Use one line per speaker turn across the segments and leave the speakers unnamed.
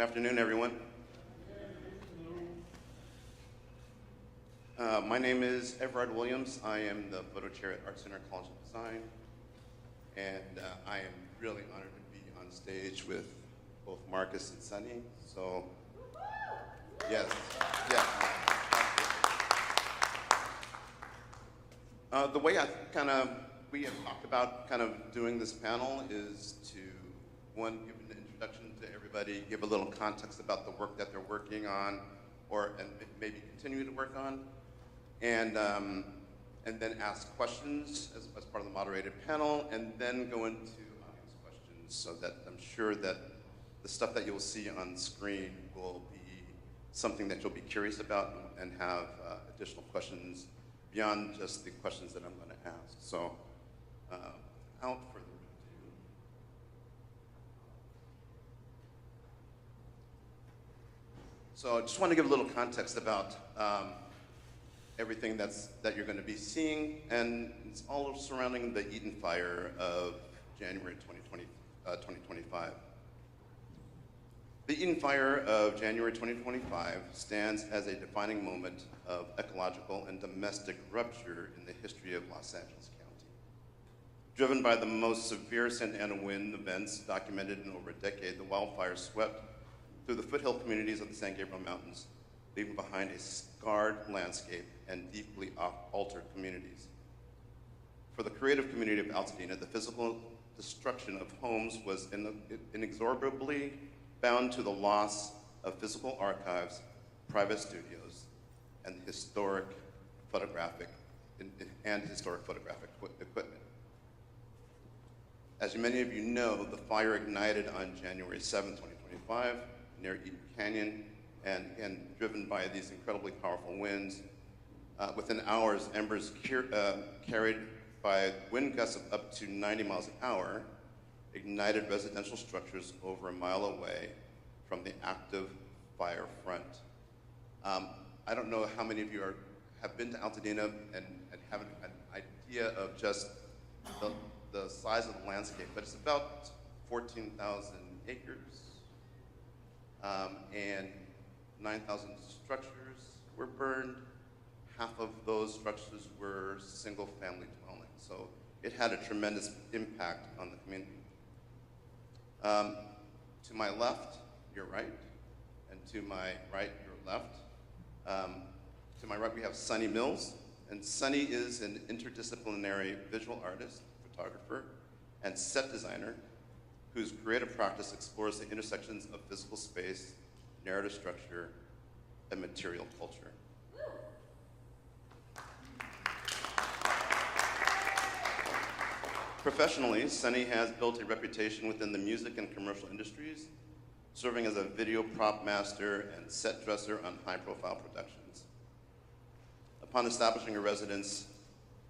afternoon, everyone. My name is Everard Williams. I am the photo chair at Art Center College of Design, and I am really honored to be on stage with both Marcus and Sunny. So, yes, yes. The way we have talked about kind of doing this panel is to, one, give an introduction to everybody, give a little context about the work that they're working on, and maybe continue to work on, and then ask questions as part of the moderated panel, and then go into audience questions, so that I'm sure that the stuff that you'll see on screen will be something that you'll be curious about and have additional questions beyond just the questions that I'm going to ask. So, without further ado, so I just want to give a little context about everything that you're going to be seeing, and it's all surrounding the Eaton Fire of January 2025. The Eaton Fire of January 2025 stands as a defining moment of ecological and domestic rupture in the history of Los Angeles County. Driven by the most severe Santa Ana wind events documented in over a decade, the wildfire swept through the foothill communities of the San Gabriel Mountains, leaving behind a scarred landscape and deeply altered communities. For the creative community of Altadena, the physical destruction of homes was inexorably bound to the loss of physical archives, private studios, and historic photographic equipment. As many of you know, the fire ignited on January 7, 2025, near Eaton Canyon, and again, driven by these incredibly powerful winds. Within hours, embers carried by wind gusts of up to 90 miles an hour ignited residential structures over a mile away from the active fire front. I don't know how many of you have been to Altadena and have an idea of just the size of the landscape, but it's about 14,000 acres and 9,000 structures were burned. Half of those structures were single-family dwellings, so it had a tremendous impact on the community. To my left, your right, and to my right, your left. To my right, we have Sunny Mills, and Sunny is an interdisciplinary visual artist, photographer, and set designer whose creative practice explores the intersections of physical space, narrative structure, and material culture. Professionally, Sunny has built a reputation within the music and commercial industries, serving as a video prop master and set dresser on high-profile productions. Upon establishing a residence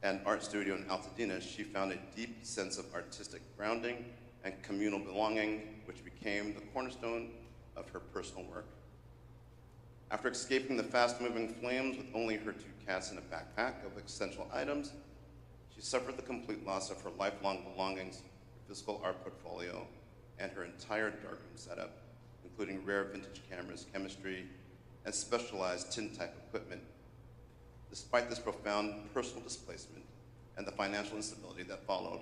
and art studio in Altadena, she found a deep sense of artistic grounding and communal belonging, which became the cornerstone of her personal work. After escaping the fast-moving flames with only her 2 cats and a backpack of essential items, she suffered the complete loss of her lifelong belongings, her physical art portfolio, and her entire darkroom setup, including rare vintage cameras, chemistry, and specialized tin-type equipment. Despite this profound personal displacement and the financial instability that followed,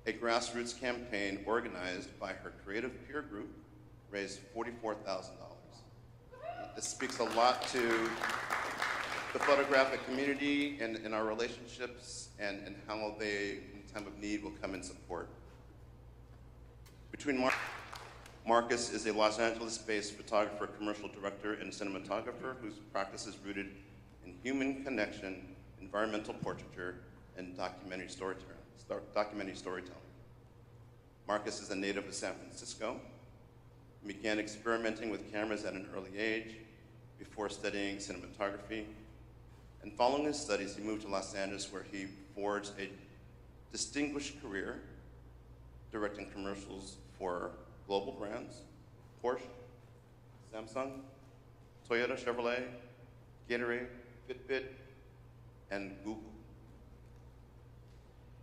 a grassroots campaign organized by her creative peer group raised $44,000. This speaks a lot to the photographic community and our relationships and how they, in time of need, will come and support. Marcus is a Los Angeles-based photographer, commercial director, and cinematographer whose practice is rooted in human connection, environmental portraiture, and documentary storytelling. Marcus is a native of San Francisco. He began experimenting with cameras at an early age before studying cinematography. And following his studies, he moved to Los Angeles, where he forged a distinguished career directing commercials for global brands, Porsche, Samsung, Toyota, Chevrolet, Gatorade, Fitbit, and Google.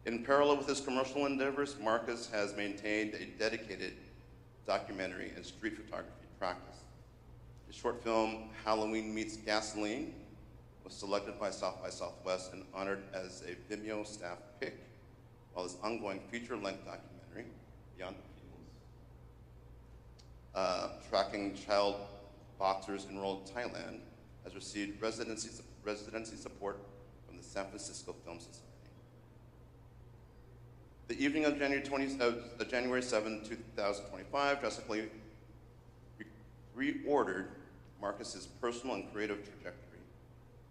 In parallel with his commercial endeavors, Marcus has maintained a dedicated documentary and street photography practice. His short film, Halloween Meets Gasoline, was selected by South by Southwest and honored as a Vimeo staff pick, while his ongoing feature-length documentary, Beyond the Fields, tracking child boxers enrolled in Thailand, has received residency support from the San Francisco Film Society. The evening of January 7, 2025, drastically reordered Marcus's personal and creative trajectory.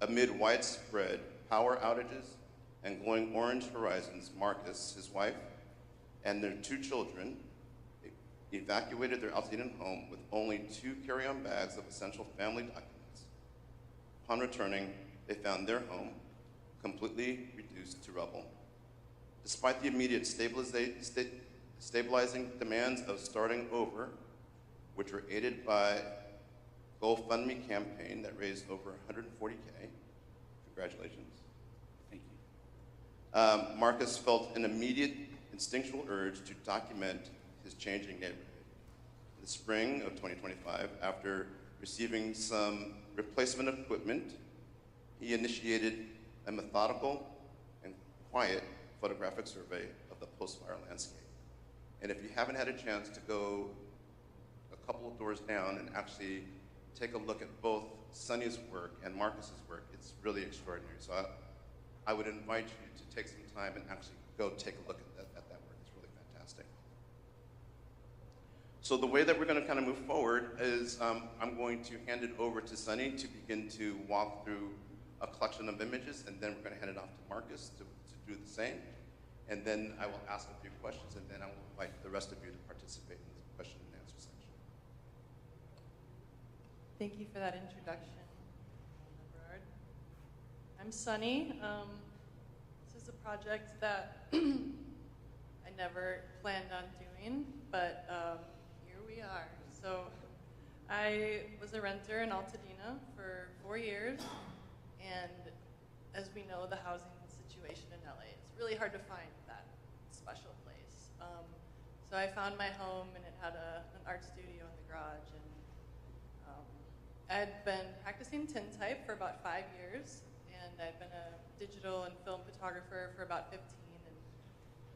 Amid widespread power outages and glowing orange horizons, Marcus, his wife, and their 2 children evacuated their Altadena home with only 2 carry-on bags of essential family documents. Upon returning, they found their home completely reduced to rubble. Despite the immediate stabilizing demands of starting over, which were aided by GoFundMe campaign that raised over $140K. Congratulations.
Thank you.
Marcus felt an immediate instinctual urge to document his changing neighborhood. In the spring of 2025, after receiving some replacement equipment, he initiated a methodical and quiet photographic survey of the post-fire landscape. And if you haven't had a chance to go a couple of doors down and actually take a look at both Sonny's work and Marcus's work, it's really extraordinary. So I would invite you to take some time and actually go take a look at that work. It's really fantastic. So the way that we're going to kind of move forward is I'm going to hand it over to Sonny to begin to walk through a collection of images, and then we're going to hand it off to Marcus to do the same. And then I will ask a few questions, and then I will invite the rest of you to participate in the question and answer section.
Thank you for that introduction, Everard. I'm Sunny. This is a project that I never planned on doing, but here we are. So I was a renter in Altadena for 4 years, and as we know, the housing situation in LA, it's really hard to find that special place. So I found my home, and it had an art studio in the garage, and I had been practicing tintype for about 5 years, and I'd been a digital and film photographer for about 15, and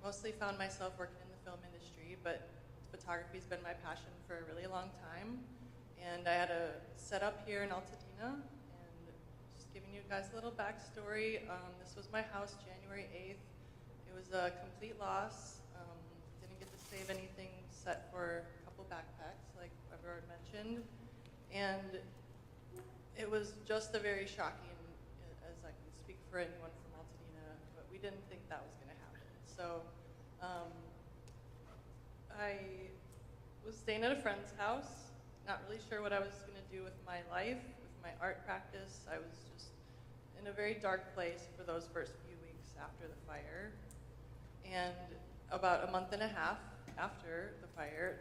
mostly found myself working in the film industry, but photography's been my passion for a really long time. And I had a setup here in Altadena, and just giving you guys a little backstory. This was my house January 8th. It was a complete loss. Didn't get to save anything except for a couple backpacks, like Everard mentioned. And it was just a very shocking, as I can speak for anyone from Altadena, but we didn't think that was going to happen. So I was staying at a friend's house, not really sure what I was going to do with my life, with my art practice. I was just in a very dark place for those first few weeks after the fire. And about a month and a half after the fire,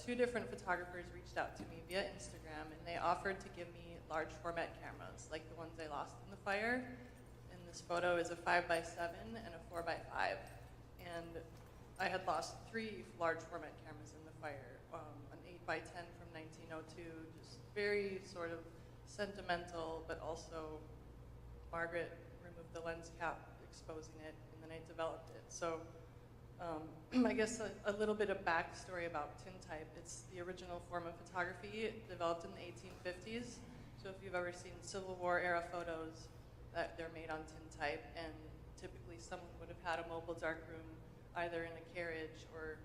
2 different photographers reached out to me via Instagram, and they offered to give me large format cameras, like the ones I lost in the fire. And this photo is a 5x7 and a 4x5. And I had lost 3 large format cameras in the fire, an 8x10 from 1902, just very sort of sentimental, but also Margaret removed the lens cap, exposing it, and then I developed it. So I guess a little bit of backstory about tintype. It's the original form of photography developed in the 1850s. So if you've ever seen Civil War era photos, that they're made on tintype, and typically someone would have had a mobile darkroom either in a carriage or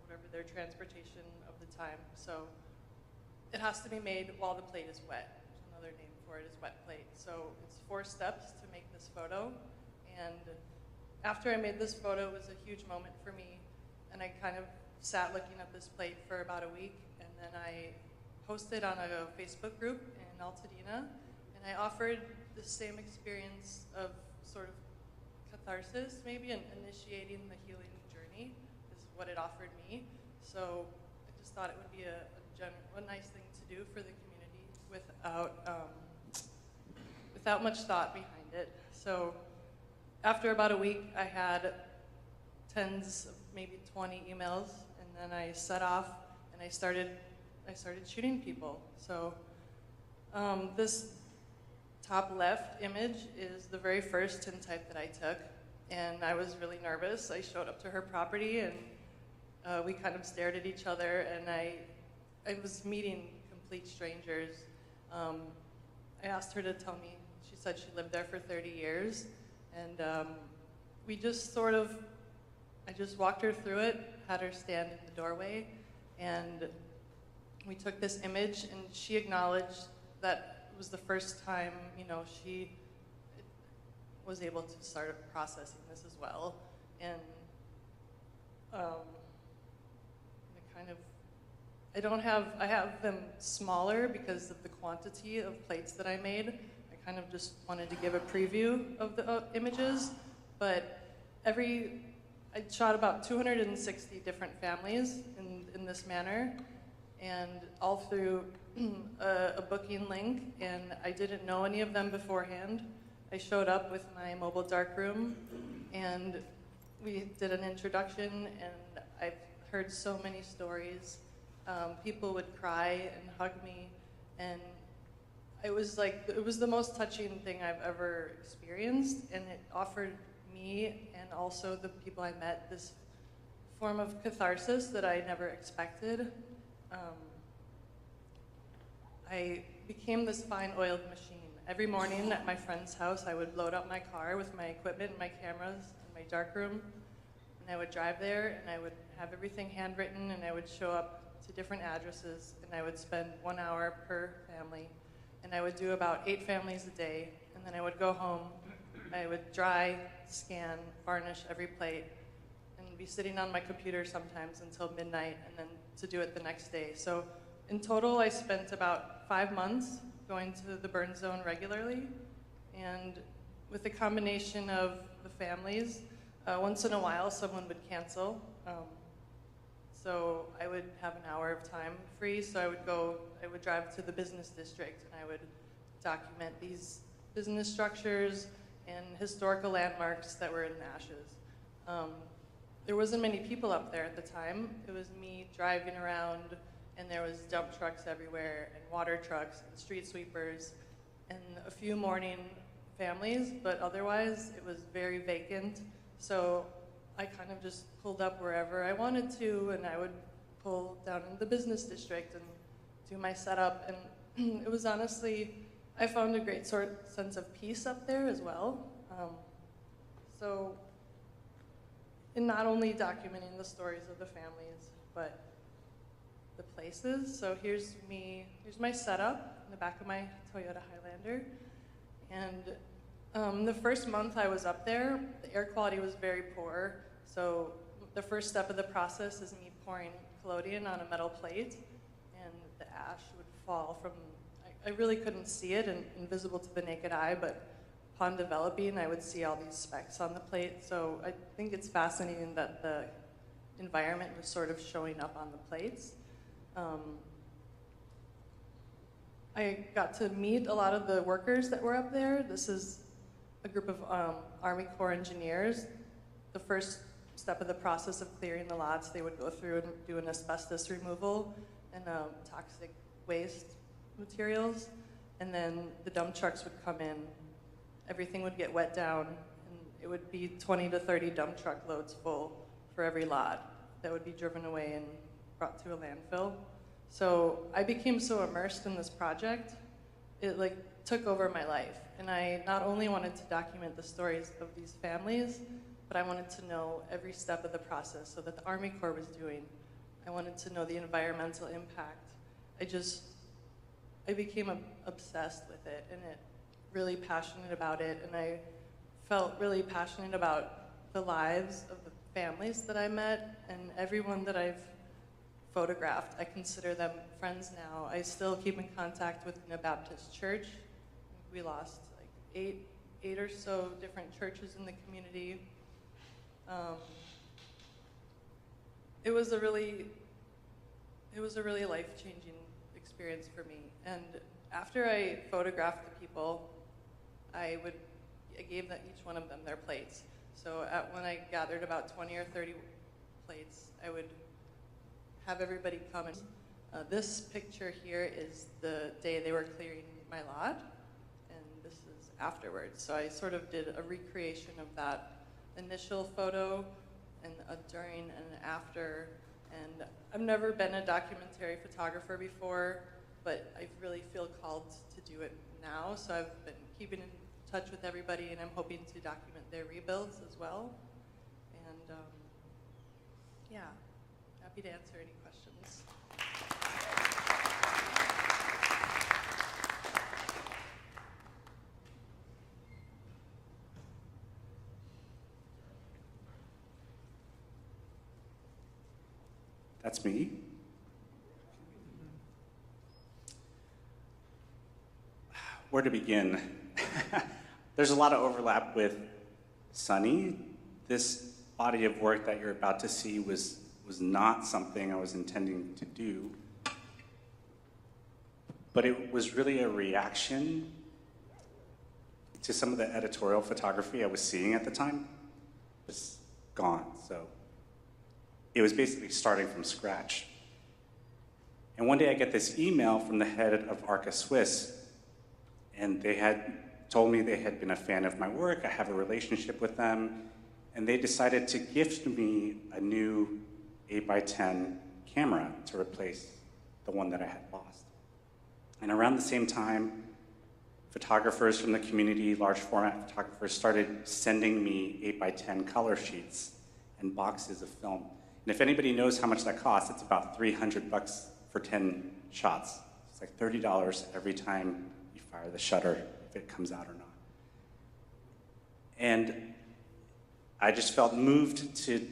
whatever their transportation of the time. So it has to be made while the plate is wet. There's another name for it is wet plate. So it's 4 steps to make this photo. And after I made this photo, it was a huge moment for me. And I kind of sat looking at this plate for about a week. And then I posted on a Facebook group in Altadena. And I offered the same experience of sort of catharsis, maybe, and initiating the healing journey is what it offered me. So I just thought it would be a nice thing to do for the community without much thought behind it. So after about a week, I had tens, maybe 20 emails, and then I set off and I started I started shooting people. So this top left image is the very first tintype that I took, and I was really nervous. I showed up to her property, and we kind of stared at each other, and I was meeting complete strangers. I asked her to tell me, she said she lived there for 30 years, and we just sort of, I just walked her through it, had her stand in the doorway, and we took this image, and she acknowledged that it was the first time, you know, she was able to start processing this as well. And I have them smaller because of the quantity of plates that I made. I kind of just wanted to give a preview of the images, but I shot about 260 different families in this manner, and all through a booking link, and I didn't know any of them beforehand. I showed up with my mobile darkroom, and we did an introduction, and I've heard so many stories. People would cry and hug me, and it was the most touching thing I've ever experienced, and it offered me and also the people I met this form of catharsis that I never expected. I became this fine-oiled machine. Every morning at my friend's house, I would load up my car with my equipment, my cameras, and my darkroom, and I would drive there, and I would have everything handwritten, and I would show up to different addresses, and I would spend 1 hour per family, and I would do about 8 families a day, and then I would go home. I would dry, scan, varnish every plate, and be sitting on my computer sometimes until midnight, and then to do it the next day. So in total, I spent about 5 months going to the burn zone regularly, and with a combination of the families, once in a while someone would cancel. So I would have an hour of time free, so I would drive to the business district, and I would document these business structures and historical landmarks that were in the ashes. There wasn't many people up there at the time. It was me driving around, and there was dump trucks everywhere, and water trucks, and street sweepers, and a few morning families, but otherwise it was very vacant. So I kind of just pulled up wherever I wanted to, and I would pull down in the business district and do my setup. And it was honestly, I found a great sense of peace up there as well. So in not only documenting the stories of the families, but the places. So here's my setup in the back of my Toyota Highlander. And the first month I was up there, the air quality was very poor. So the first step of the process is me pouring collodion on a metal plate, and the ash would fall from, I really couldn't see it and invisible to the naked eye, but upon developing, I would see all these specks on the plate. So I think it's fascinating that the environment was sort of showing up on the plates. I got to meet a lot of the workers that were up there. This is a group of Army Corps engineers. The first step of the process of clearing the lots, they would go through and do an asbestos removal and toxic waste materials. And then the dump trucks would come in. Everything would get wet down, and it would be 20 to 30 dump truck loads full for every lot that would be driven away and brought to a landfill. So I became so immersed in this project, it took over my life. And I not only wanted to document the stories of these families, but I wanted to know every step of the process so that the Army Corps was doing. I wanted to know the environmental impact. I became obsessed with it, and really passionate about it, and I felt really passionate about the lives of the families that I met and everyone that I've photographed. I consider them friends now. I still keep in contact with the Baptist church. We lost eight or so different churches in the community. It was a really life-changing experience for me. And after I photographed the people, I gave each one of them their plates. So when I gathered about 20 or 30 plates, I would have everybody come. This picture here is the day they were clearing my lot, and this is afterwards. So I sort of did a recreation of that initial photo and a during and an after. And I've never been a documentary photographer before, but I really feel called to do it now. So I've been keeping in touch with everybody, and I'm hoping to document their rebuilds as well. And yeah, happy to answer any questions.
That's me. Where to begin? There's a lot of overlap with Sunny. This body of work that you're about to see was not something I was intending to do, but it was really a reaction to some of the editorial photography I was seeing at the time. It's gone, so it was basically starting from scratch. And one day I get this email from the head of Arca Swiss, and they had told me they had been a fan of my work. I have a relationship with them, and they decided to gift me a new 8x10 camera to replace the one that I had lost. And around the same time, photographers from the community, large format photographers, started sending me 8x10 color sheets and boxes of film. And if anybody knows how much that costs, it's about $300 for 10 shots. It's like $30 every time you fire the shutter, if it comes out or not. And I just felt moved to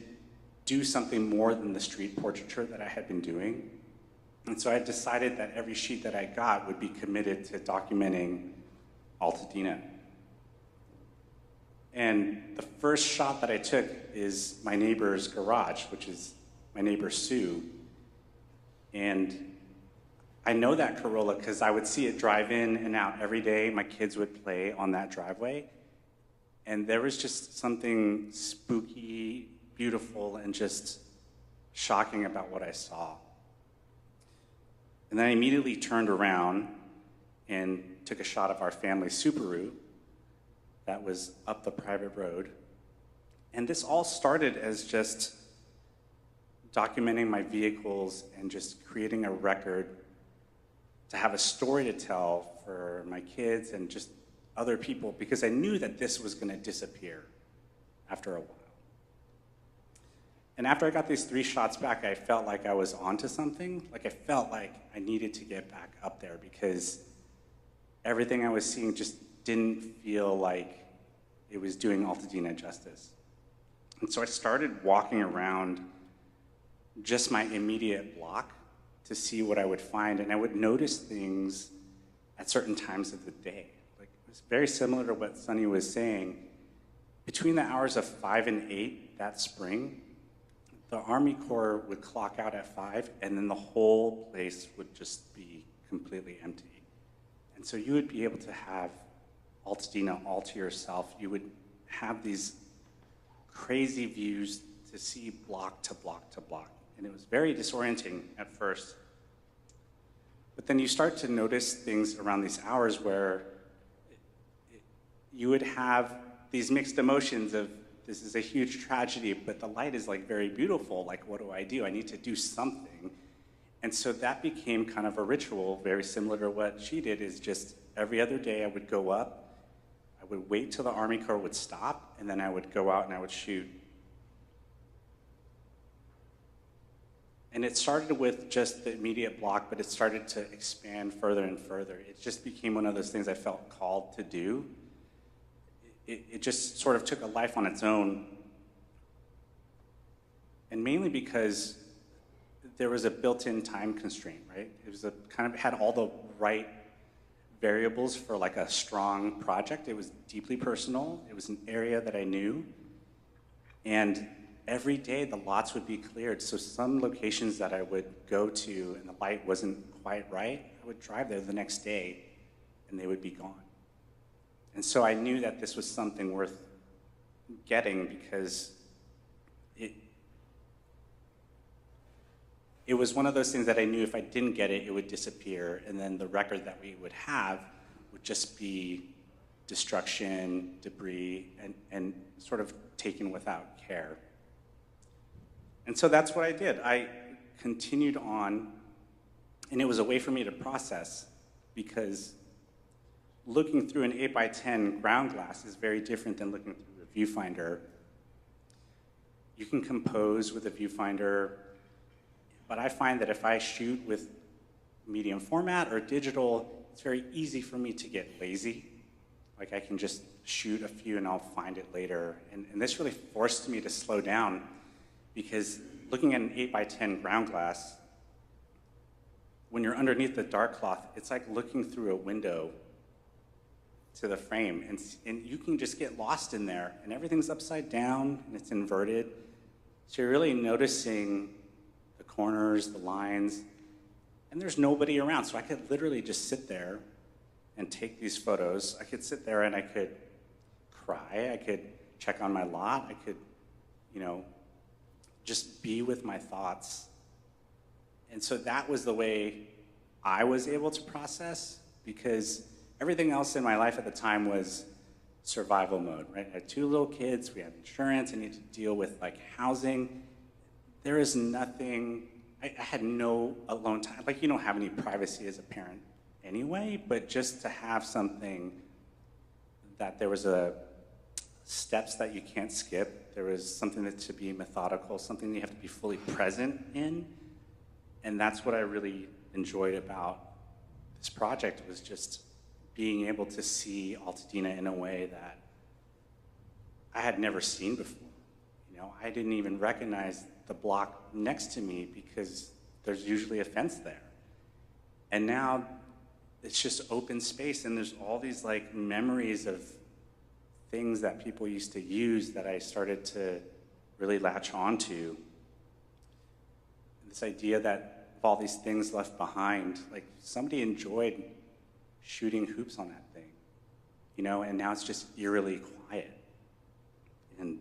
do something more than the street portraiture that I had been doing. And so I decided that every sheet that I got would be committed to documenting Altadena. And the first shot that I took is my neighbor's garage, which is my neighbor Sue. And I know that Corolla because I would see it drive in and out every day. My kids would play on that driveway. And there was just something spooky, beautiful, and just shocking about what I saw. And then I immediately turned around and took a shot of our family Subaru that was up the private road. And this all started as just documenting my vehicles and just creating a record to have a story to tell for my kids and just other people, because I knew that this was going to disappear after a while. And after I got these 3 shots back, I felt like I was onto something. Like I felt like I needed to get back up there because everything I was seeing just didn't feel like it was doing Altadena justice. And so I started walking around just my immediate block to see what I would find, and I would notice things at certain times of the day. Like, it was very similar to what Sunny was saying. Between the hours of 5 and 8 that spring, the Army Corps would clock out at 5, and then the whole place would just be completely empty. And so you would be able to have Altadena all to yourself. You would have these crazy views to see block to block to block. And it was very disorienting at first. But then you start to notice things around these hours where you would have these mixed emotions of, this is a huge tragedy, but the light is like very beautiful. Like, what do? I need to do something. And so that became kind of a ritual, very similar to what she did, is just every other day I would go up, I would wait till the Army Corps would stop, and then I would go out and I would shoot. And it started with just the immediate block, but it started to expand further and further. It just became one of those things I felt called to do. It just sort of took a life on its own. And mainly because there was a built-in time constraint, right? It was had all the right variables for like a strong project. It was deeply personal. It was an area that I knew. And every day the lots would be cleared. So some locations that I would go to and the light wasn't quite right, I would drive there the next day and they would be gone. And so I knew that this was something worth getting because it was one of those things that I knew if I didn't get it, it would disappear, and then the record that we would have would just be destruction, debris, and sort of taken without care. And so that's what I did. I continued on, and it was a way for me to process, because looking through an 8x10 ground glass is very different than looking through a viewfinder. You can compose with a viewfinder, but I find that if I shoot with medium format or digital, it's very easy for me to get lazy. Like I can just shoot a few and I'll find it later. And this really forced me to slow down, because looking at an 8x10 ground glass, when you're underneath the dark cloth, it's like looking through a window to the frame, and you can just get lost in there, and everything's upside down and it's inverted. So you're really noticing the corners, the lines, and there's nobody around. So I could literally just sit there and take these photos. I could sit there and I could cry, I could check on my lot, I could, just be with my thoughts. And so that was the way I was able to process, because everything else in my life at the time was survival mode, right? I had 2 little kids, we had insurance, I needed to deal with like housing. There is nothing, I had no alone time. Like, you don't have any privacy as a parent anyway, but just to have something that there was steps that you can't skip, there was something that to be methodical, something you have to be fully present in. And that's what I really enjoyed about this project, was just being able to see Altadena in a way that I had never seen before. I didn't even recognize the block next to me because there's usually a fence there. And now it's just open space, and there's all these like memories of things that people used to use that I started to really latch onto. This idea that of all these things left behind, like somebody enjoyed shooting hoops on that thing, and now it's just eerily quiet. And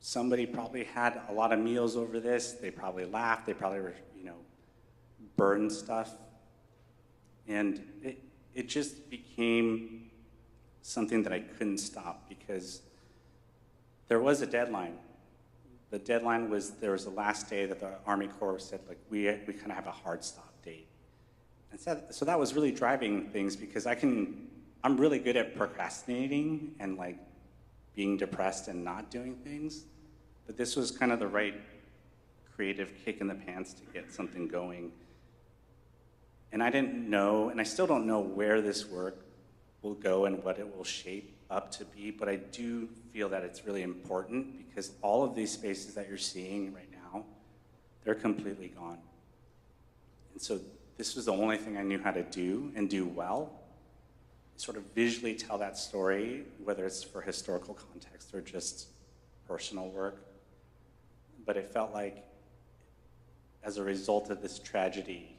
somebody probably had a lot of meals over this, they probably laughed, they probably were, burned stuff. And it just became something that I couldn't stop, because there was a deadline. The deadline was, there was the last day that the Army Corps said, like, we kind of have a hard stop date. And so that was really driving things, because I'm really good at procrastinating and like being depressed and not doing things. But this was kind of the right creative kick in the pants to get something going. And I didn't know, and I still don't know where this work will go and what it will shape up to be, but I do feel that it's really important, because all of these spaces that you're seeing right now, they're completely gone. And so this was the only thing I knew how to do and do well, sort of visually tell that story, whether it's for historical context or just personal work. But it felt like, as a result of this tragedy,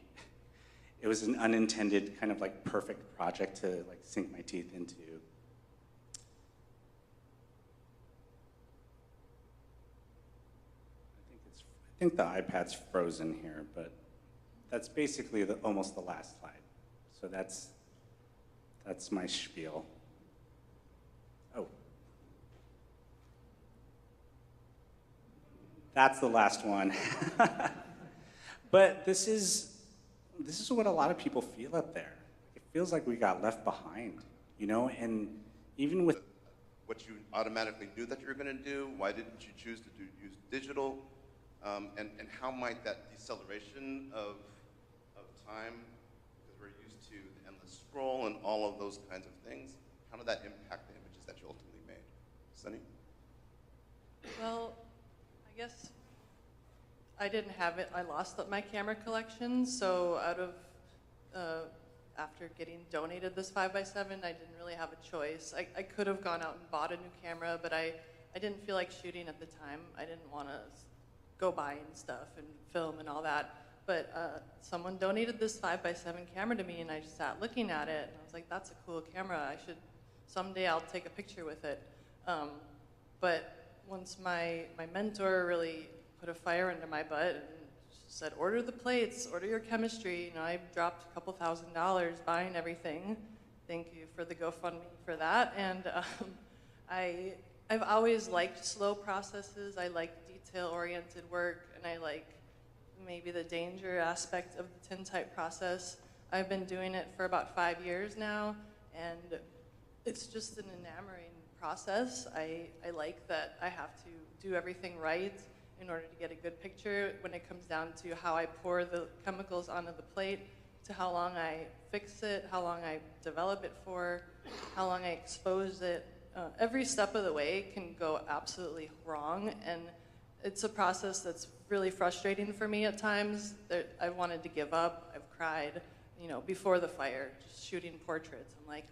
it was an unintended kind of like perfect project to like sink my teeth into. I think the iPad's frozen here, but that's basically almost the last slide. So that's my spiel. Oh. That's the last one. But this is what a lot of people feel up there. It feels like we got left behind, and even with
what you automatically knew that you were going to do, why didn't you choose to use digital? And how might that deceleration of time, because we're used to the endless scroll and all of those kinds of things, how did that impact the images that you ultimately made? Sunny?
Well, I guess I didn't have it. I lost my camera collection, so after getting donated this 5x7, I didn't really have a choice. I could have gone out and bought a new camera, but I didn't feel like shooting at the time. I didn't want to go buying stuff and film and all that. But someone donated this 5x7 camera to me, and I just sat looking at it, and I was like, that's a cool camera. Someday I'll take a picture with it. But once my mentor really put a fire under my butt and said, order the plates, order your chemistry. You know, I dropped a couple $1,000s buying everything. Thank you for the GoFundMe for that. And I've always liked slow processes. I like detail-oriented work, and I like maybe the danger aspect of the tintype process. I've been doing it for about 5 years now, and it's just an enamoring process. I like that I have to do everything right in order to get a good picture when it comes down to how I pour the chemicals onto the plate, to how long I fix it, how long I develop it for, how long I expose it. Every step of the way can go absolutely wrong, and it's a process that's really frustrating for me at times. I've wanted to give up. I've cried, you know, before the fire, just shooting portraits. I'm like,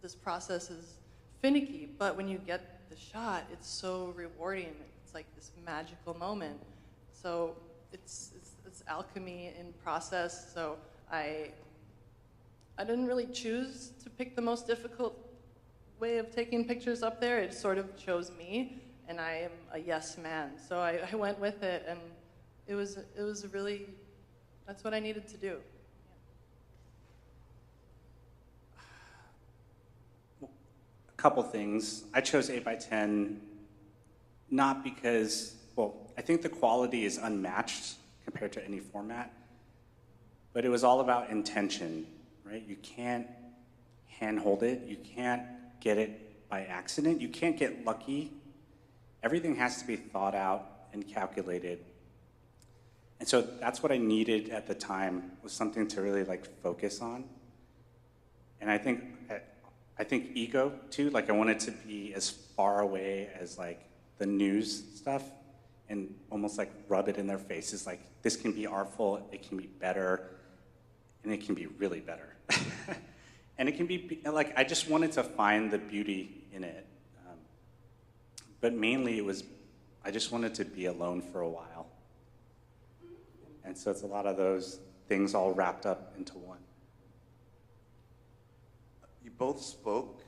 this process is finicky, but when you get the shot, it's so rewarding. It's like this magical moment. So it's alchemy in process. So I didn't really choose to pick the most difficult way of taking pictures up there. It sort of chose me, and I am a yes man. So I went with it, and it was really, that's what I needed to do.
A couple things. I chose 8x10 not because, well, I think the quality is unmatched compared to any format, but it was all about intention, right? You can't handhold it. You can't get it by accident. You can't get lucky. Everything has to be thought out and calculated. And so that's what I needed at the time, was something to really like focus on. And I think ego too, like I wanted to be as far away as like the news stuff and almost like rub it in their faces. Like, this can be artful, it can be better, and it can be really better. And it can be, like, I just wanted to find the beauty in it. But mainly it was, I just wanted to be alone for a while. And so it's a lot of those things all wrapped up into one.
You both spoke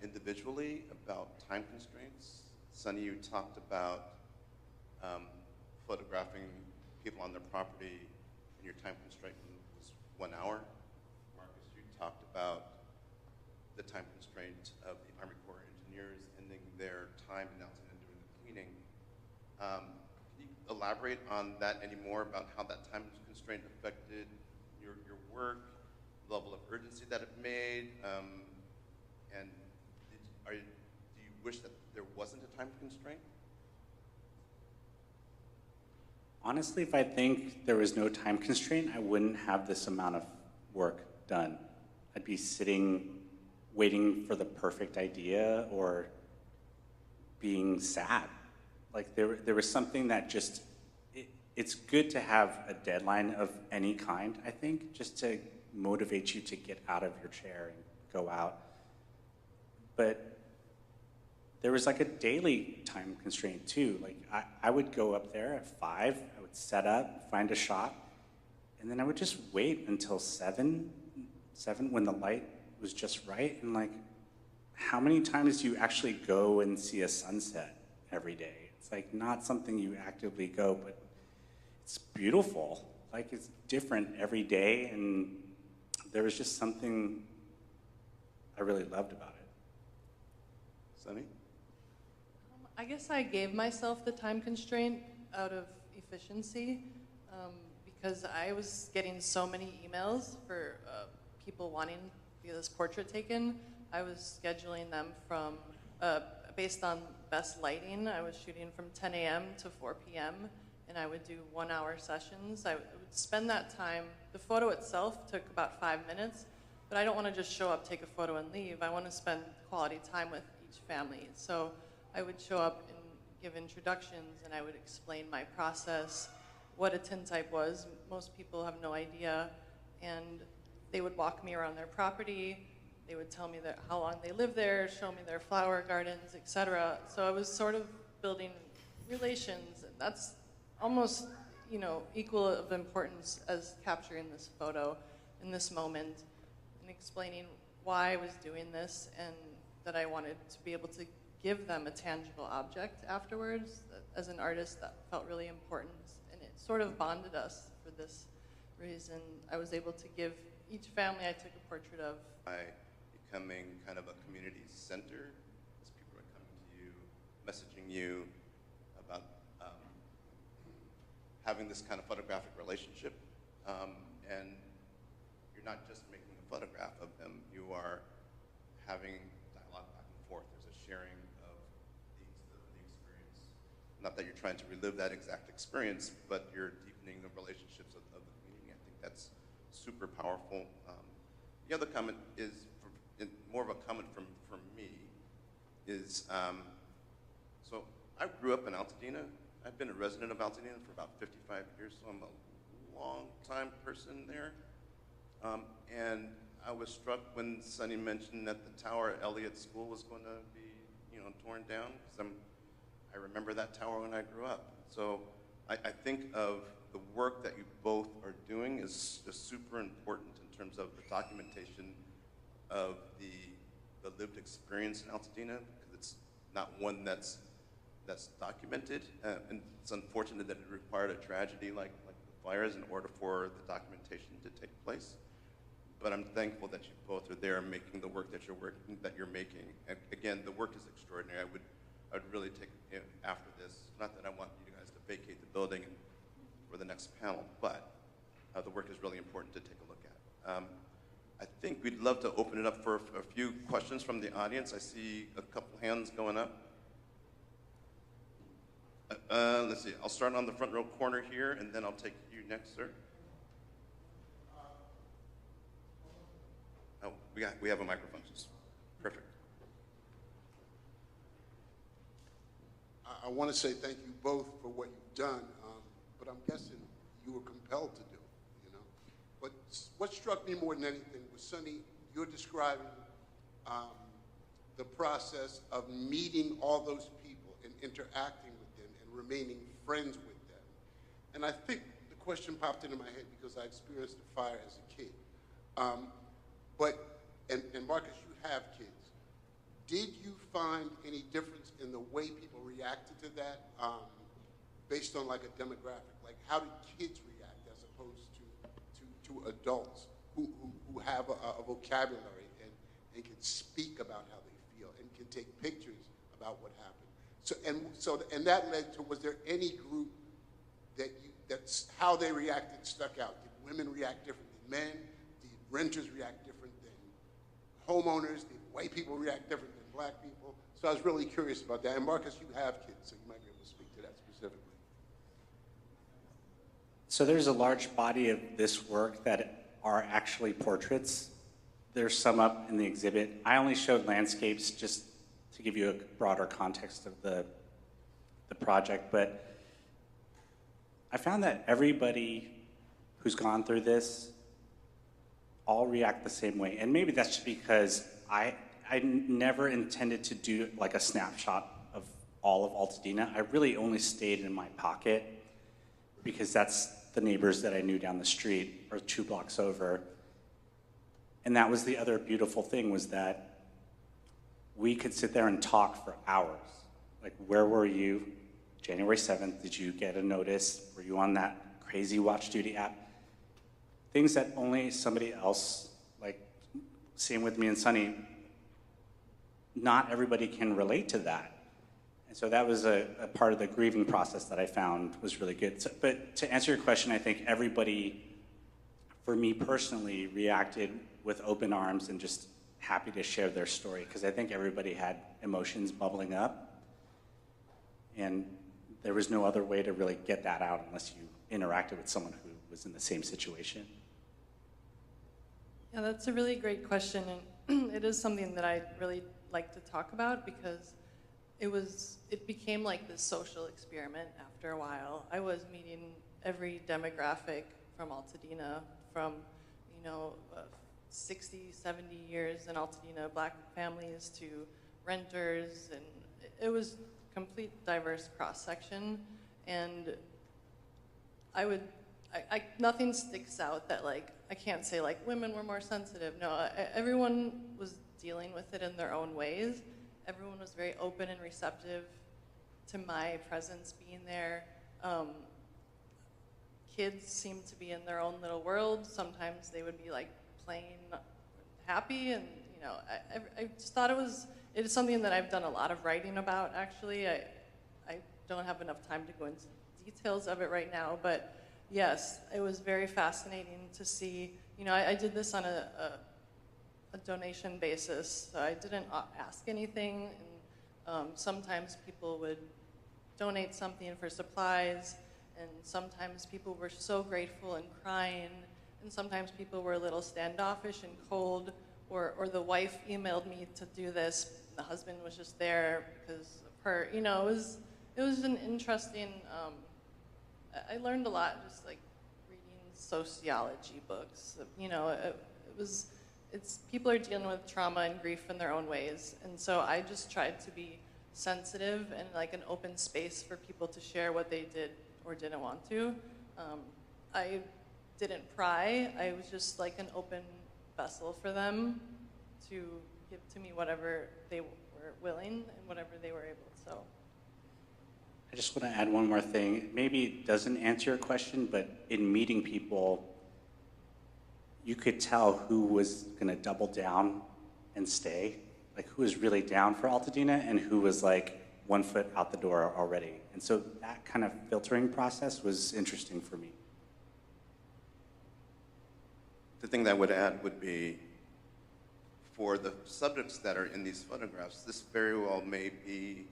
individually about time constraints. Sunny, you talked about photographing people on their property, and your time constraint was 1 hour. Marcus, you talked about the time constraint of the Army Corps engineers ending their time in Altadena and doing the cleaning. Can you elaborate on that any more, about how that time constraint affected your work, level of urgency that it made, and do you wish that there wasn't a time constraint?
Honestly, if I think there was no time constraint, I wouldn't have this amount of work done. I'd be sitting, waiting for the perfect idea, or being sad. Like, there was something that just, it's good to have a deadline of any kind, I think, just to motivate you to get out of your chair and go out. But there was like a daily time constraint too. Like, I would go up there at 5, I would set up, find a shot, and then I would just wait until 7 when the light was just right. And like, how many times do you actually go and see a sunset every day? It's like not something you actively go, but it's beautiful. Like, it's different every day, and there was just something I really loved about it.
Sunny?
I guess I gave myself the time constraint out of efficiency, because I was getting so many emails for people wanting to get this portrait taken. I was scheduling them from, based on best lighting. I was shooting from 10 a.m. to 4 p.m., and I would do 1 hour sessions. I would spend that time. The photo itself took about 5 minutes, but I don't want to just show up, take a photo, and leave. I want to spend quality time with each family. So I would show up and give introductions, and I would explain my process, what a tintype was. Most people have no idea, and they would walk me around their property. They would tell me how long they lived there, show me their flower gardens, etc. So I was sort of building relations, and that's almost, you know, equal of importance as capturing this photo in this moment, and explaining why I was doing this, and that I wanted to be able to give them a tangible object afterwards. As an artist, that felt really important, and it sort of bonded us for this reason. I was able to give each family I took a portrait of.
By becoming kind of a community center, as people are coming to you, messaging you about having this kind of photographic relationship, and you're not just making a photograph of them, you are having dialogue back and forth. There's a sharing of the experience. Not that you're trying to relive that exact experience, but you're deepening the relationships of the community. I think that's super powerful. The other comment is more of a comment from me is, so I grew up in Altadena. I've been a resident of Altadena for about 55 years, so I'm a long-time person there. And I was struck when Sonny mentioned that the tower at Elliott School was going to be, torn down, because I remember that tower when I grew up. So I think of the work that you both are doing is super important in terms of the documentation of the lived experience in Altadena, because it's not one that's documented, and it's unfortunate that it required a tragedy like the fires in order for the documentation to take place. But I'm thankful that you both are there making the work that you're making. And again, the work is extraordinary. I'd really take after this. Not that I want you guys to vacate the building for the next panel, but the work is really important to take a look at. I think we'd love to open it up for a few questions from the audience. I see a couple hands going up. Let's see, I'll start on the front row corner here, and then I'll take you next, sir. Oh, we have a microphone. Perfect.
I want to say thank you both for what you've done, but I'm guessing you were compelled to do it, But what struck me more than anything was, Sonny, you're describing the process of meeting all those people and interacting with them and remaining friends with them. And I think the question popped into my head because I experienced the fire as a kid. And Marcus, you have kids. Did you find any difference in the way people reacted to that based on like a demographic? Like how did kids react as opposed to adults who have a vocabulary and can speak about how they feel and can take pictures about what happened? And that led to, was there any group that's how they reacted stuck out? Did women react different than men? Did renters react different than homeowners? Did white people react different than black people? So I was really curious about that. And Marcus, you have kids, so you might be able to speak to that specifically.
So there's a large body of this work that are actually portraits. There's some up in the exhibit. I only showed landscapes just to give you a broader context of the project, but I found that everybody who's gone through this all react the same way. And maybe that's just because I never intended to do like a snapshot of all of Altadena. I really only stayed in my pocket because that's the neighbors that I knew down the street or 2 blocks over. And that was the other beautiful thing, was that we could sit there and talk for hours. Like, where were you January 7th? Did you get a notice? Were you on that crazy Watch Duty app? Things that only somebody else, like, same with me and Sonny, not everybody can relate to that. And so that was a part of the grieving process that I found was really good. So, but to answer your question, I think everybody, for me personally, reacted with open arms and just happy to share their story, because I think everybody had emotions bubbling up, and there was no other way to really get that out unless you interacted with someone who was in the same situation.
Yeah, that's a really great question, and it is something that I'd really like to talk about, because it became like this social experiment after a while. I was meeting every demographic from Altadena, from 60, 70 years in Altadena, black families to renters, and it was complete diverse cross-section. And nothing sticks out that, like, I can't say like women were more sensitive. No, everyone was dealing with it in their own ways. Everyone was very open and receptive to my presence being there. kids seemed to be in their own little world. Sometimes they would be like playing happy, and you know, I just thought it is something that I've done a lot of writing about, actually. I don't have enough time to go into details of it right now, but yes, it was very fascinating to see. You know, I did this on a donation basis, so I didn't ask anything, and sometimes people would donate something for supplies, and sometimes people were so grateful and crying, and sometimes people were a little standoffish and cold, or the wife emailed me to do this, the husband was just there because of her. You know, it was an interesting, I learned a lot just like reading sociology books. You know, people are dealing with trauma and grief in their own ways, and so I just tried to be sensitive and like an open space for people to share what they did or didn't want to. I didn't pry. I was just like an open vessel for them to give to me whatever they were willing and whatever they were able. So
I just want to add one more thing. Maybe it doesn't answer your question, but in meeting people, you could tell who was going to double down and stay, like who was really down for Altadena and who was like 1 foot out the door already. And so that kind of filtering process was interesting for me.
The thing that I would add would be, for the subjects that are in these photographs, this very well may be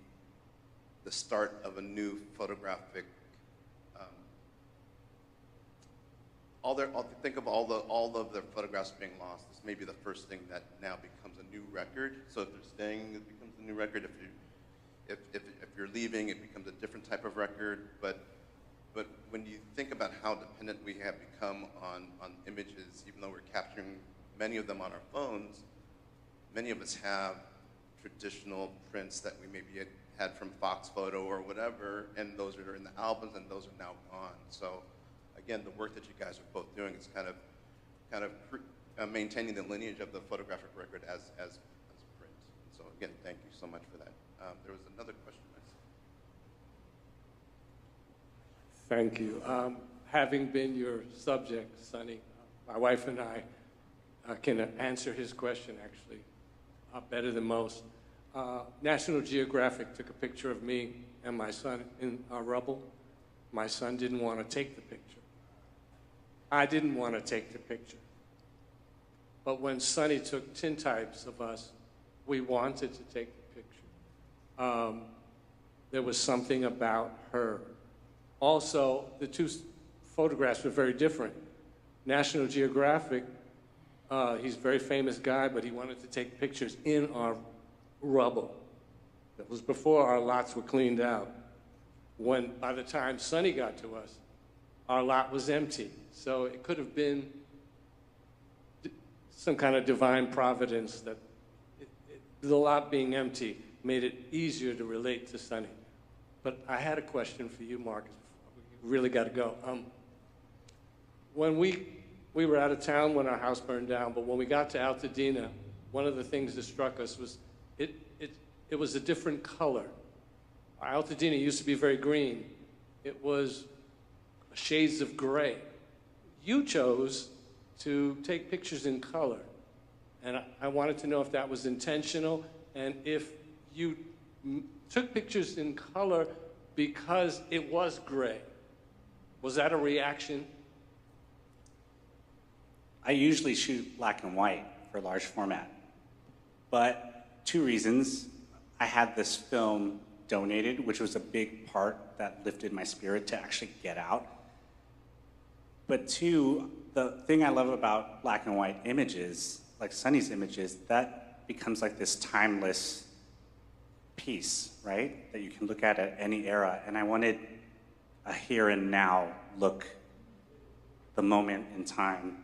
the start of a new photographic. Think of all of their photographs being lost. This may be the first thing that now becomes a new record. So if they're staying, it becomes a new record. If you're leaving, it becomes a different type of record. But when you think about how dependent we have become on images, even though we're capturing many of them on our phones, many of us have traditional prints that we maybe had from Fox Photo or whatever, and those are in the albums, and those are now gone. So again, the work that you guys are both doing is kind of maintaining the lineage of the photographic record as print. So again, thank you so much for that. There was another question.
Thank you. Having been your subject, Sonny, my wife and I can answer his question actually better than most. National Geographic took a picture of me and my son in our rubble. My son didn't want to take the picture. I didn't want to take the picture. But when Sonny took tintypes of us, we wanted to take the picture. There was something about her. Also, the two photographs were very different. National Geographic, he's a very famous guy, but he wanted to take pictures in our rubble. That was before our lots were cleaned out. When, by the time Sonny got to us, our lot was empty. So it could have been some kind of divine providence that the lot being empty made it easier to relate to Sonny. But I had a question for you, Marcus. We really got to go. When we were out of town when our house burned down, but when we got to Altadena, one of the things that struck us was it was a different color. Altadena used to be very green. It was shades of gray. You chose to take pictures in color, and I wanted to know if that was intentional, and if you took pictures in color because it was gray. Was that a reaction?
I usually shoot black and white for large format, but 2 reasons. I had this film donated, which was a big part that lifted my spirit to actually get out. But 2, the thing I love about black and white images, like Sonny's images, that becomes like this timeless piece, right? That you can look at any era. And I wanted a here and now look, the moment in time,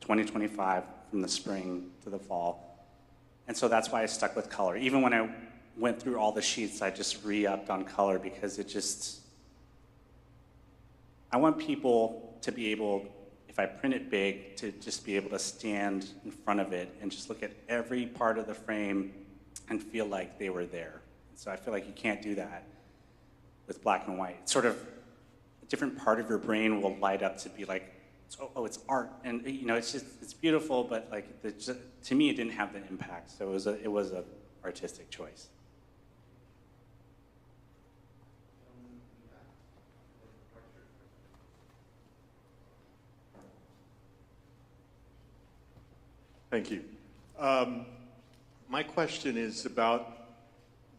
2025, from the spring to the fall. And so that's why I stuck with color. Even when I went through all the sheets, I just re-upped on color because I want people to be able, if I print it big, to just be able to stand in front of it and just look at every part of the frame and feel like they were there. So I feel like you can't do that with black and white. a different part of your brain will light up to be like, oh, it's art, and you know, it's beautiful, but like to me, it didn't have the impact. So it was a artistic choice.
Thank you. My question is about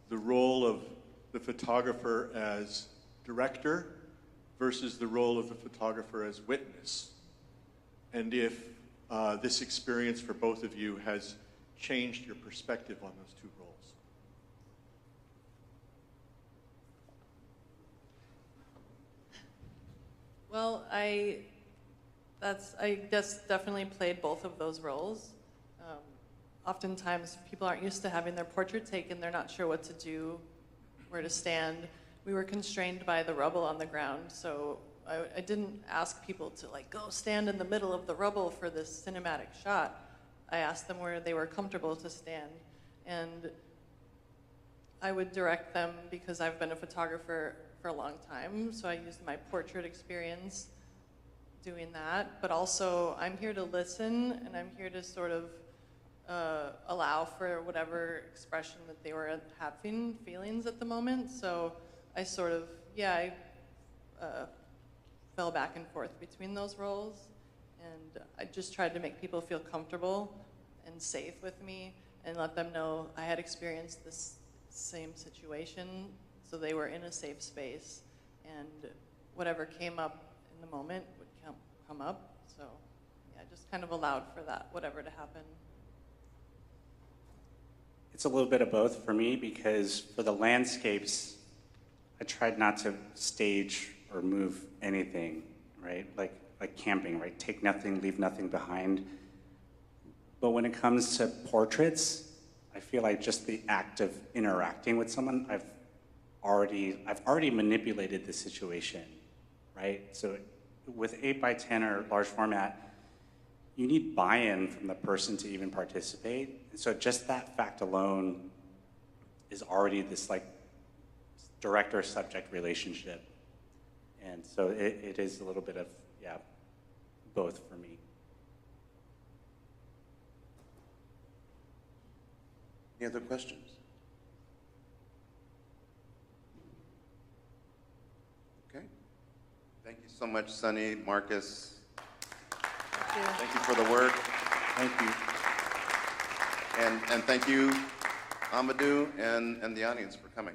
the role of the photographer as director versus the role of the photographer as witness. And if this experience for both of you has changed your perspective on those two roles.
Well, I guess definitely played both of those roles. Oftentimes, people aren't used to having their portrait taken. They're not sure what to do, where to stand. We were constrained by the rubble on the ground, so I didn't ask people to like go stand in the middle of the rubble for this cinematic shot. I asked them where they were comfortable to stand, and I would direct them because I've been a photographer for a long time, so I used my portrait experience doing that, but also I'm here to listen, and I'm here to sort of allow for whatever expression that they were having, feelings at the moment. So I sort of, I fell back and forth between those roles, and I just tried to make people feel comfortable and safe with me and let them know I had experienced this same situation, so they were in a safe space, and whatever came up in the moment would come up. So yeah, just kind of allowed for that, whatever to happen.
It's a little bit of both for me, because for the landscapes, I tried not to stage or move anything, right? Like camping, right? Take nothing, leave nothing behind. But when it comes to portraits, I feel like just the act of interacting with someone, I've already manipulated the situation, right? So with 8x10 or large format, you need buy-in from the person to even participate. And so just that fact alone is already this like director-subject relationship. And so it is a little bit of, both for me.
Any other questions? Okay. Thank you so much, Sunny, Marcus.
Thank you.
Thank you for the work.
Thank you.
And thank you, Amadou, and the audience for coming.